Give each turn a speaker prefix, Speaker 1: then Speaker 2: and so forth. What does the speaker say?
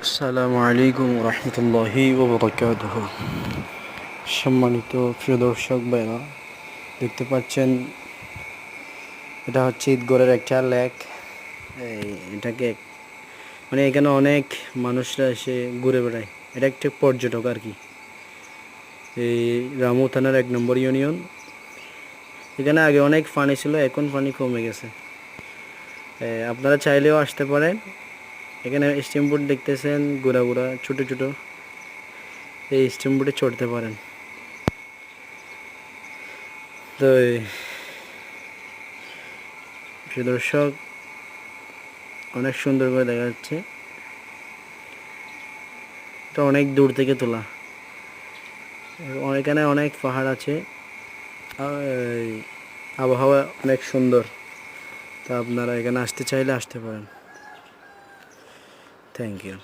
Speaker 1: আসসালামু আলাইকুম রহমতুল্লাহি ওবরাকাতুহু। সম্মানিত প্রিয় দর্শক ভাইরা, দেখতে পাচ্ছেন এটা হচ্ছে ঈদগড়ের একটা লেক। এটাকে মানে এখানে অনেক মানুষরা এসে ঘুরে বেড়ায়। এটা একটা পর্যটক আর কি। এই রামু থানার 1 নম্বর ইউনিয়ন। এখানে আগে অনেক পানি ছিল, এখন পানি কমে গেছে। আপনারা চাইলেও আসতে পারেন। এখানে স্টিমবোট দেখতেছেন, ঘোরা ঘোরা ছোট ছোট, এই স্টিমবোটে চড়তে পারেন। তো প্রিয় দর্শক, অনেক সুন্দর করে দেখা যাচ্ছে। এটা অনেক দূর থেকে তোলা। এখানে অনেক পাহাড় আছে, আর আবহাওয়া অনেক সুন্দর। তা আপনারা এখানে আসতে চাইলে আসতে পারেন। Thank you.